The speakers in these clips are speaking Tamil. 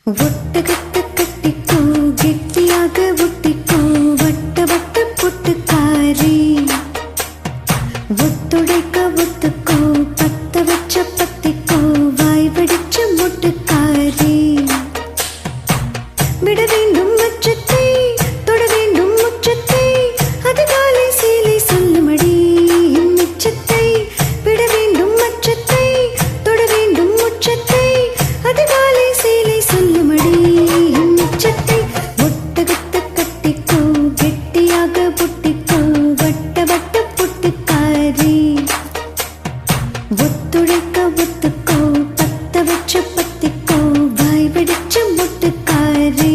ஒட்டகத்தை கட்டிக்கோ, கெட்டியாக ஒட்டிக்கோ, வட்ட வட்ட பொட்டுக்காரி. ஒத்துழைக்க ஒத்துக்கோ, பத்த வச்ச பத்திக்கோ, வாய் வெடிச்ச மொட்டுக்காரி. விட வேண்டும் மச்சத்தை, தொட வேண்டும் முச்சத்தை, அதிகாலை சீலை சொல்லுமடி மிச்சத்தை. விட வேண்டும் மச்சத்தை, தொட வேண்டும் முச்சத்தை, அதிகாலை சீலை சொல்லுமடி மிச்சத்தை. ஒட்டகத்தை கட்டிக்கோ, கெட்டியாக ஒட்டிக்கோ, வட்ட வட்ட பொட்டுக்காரி. ஒத்துழைக்க ஒத்துக்கோ, பத்த வச்ச பத்திக்கோ, வாய் வெடிச்ச மொட்டுக்காரி.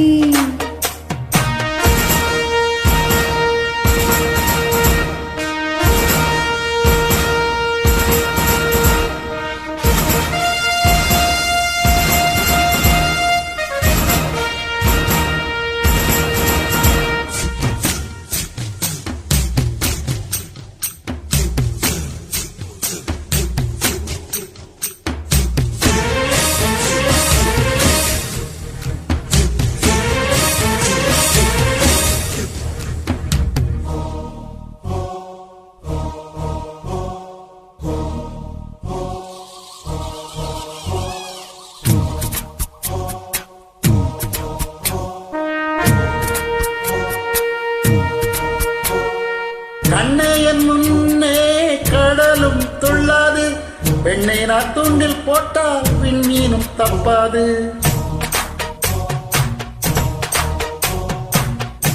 கண்ணே என் முன்னே கடலும் துள்ளாது, பெண்ணை நான் தூண்டில் போட்டால் விண்மீனும் தப்பாது.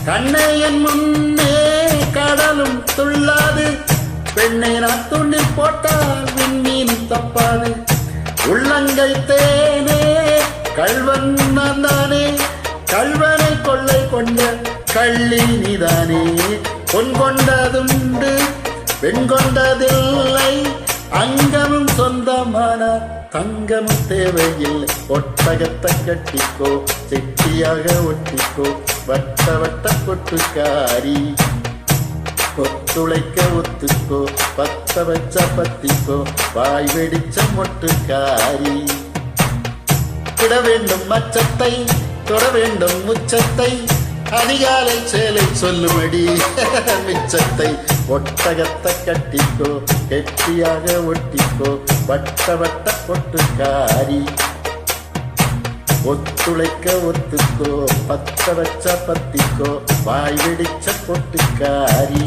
கண்ணே என் முன்னே கடலும் துள்ளாது, பெண்ணை நான் தூண்டில் போட்டால் விண்மீனும் தப்பாது. உள்ளங்கை தேனே கள்வன் நான் தானே, கள்வனை கொள்ளை கொண்ட கள்ளி நீதானே. பொன் கொண்டதுண்டு பெண் கொண்டதில்லை, அங்கமும் சொந்தமான தங்கமும் தேவையில்லை. ஒட்டகத்தை கட்டிக்கோ, செட்டியாக ஒட்டிக்கோ, வட்ட வட்ட பொட்டுக்காரி. ஒத்துழைக்க ஒத்துக்கோ, பத்த வச்ச பத்திக்கோ, வாய் வெடிச்ச மொட்டுக்காரி. விட வேண்டும் மச்சத்தை, தொட வேண்டும் முச்சத்தை, அதிகாலை சேலை சொல்லுமடி மிச்சத்தை. ஒட்டகத்தை கட்டிக்கோ, கெட்டியாக ஒட்டிக்கோ, வட்ட வட்ட பொட்டுக்காரி. ஒத்துழைக்க ஒத்துக்கோ, பத்த வச்ச பத்திக்கோ, வாய் வெடிச்ச பொட்டுக்காரி.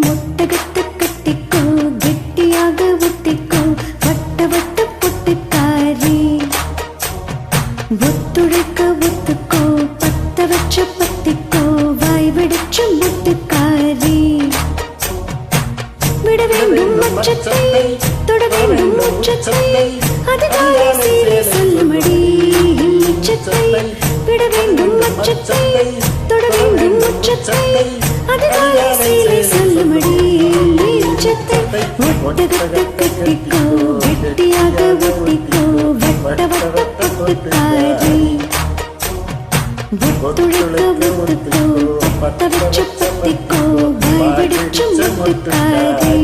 ஒட்டகத்தை கட்டிக்கோ, கெட்டியாக ஒட்டிக்கோ, வட்ட வட்ட பொட்டுக்காரி. ஒத்துழைக்க ஒத்துக்கோ, பத்த வச்ச பத்திக்கோ, வாய் வெடிச்ச மொட்டுக்காரி. விட வேண்டும் மச்சத்தை, தொட வேண்டும் முச்சத்தை, அதிகாலை சீலை சொல்லுமடி மிச்சத்தை. விட வேண்டும் மச்சத்தை, தொட வேண்டும் முச்சத்தை, அதிகாலை சீலை சொல்லுமடி மிச்சத்தை. ஒட்டகத்தை கட்டிக்கோ, கெட்டியாக ஒட்டிக்கோ, வட்ட வட்ட பொட்டுக்காரி. ஒத்துழைக்க ஒத்துக்கோ, பத்த வச்ச பத்திக்கோ, வாய் வெடிச்ச மொட்டுக்காரி.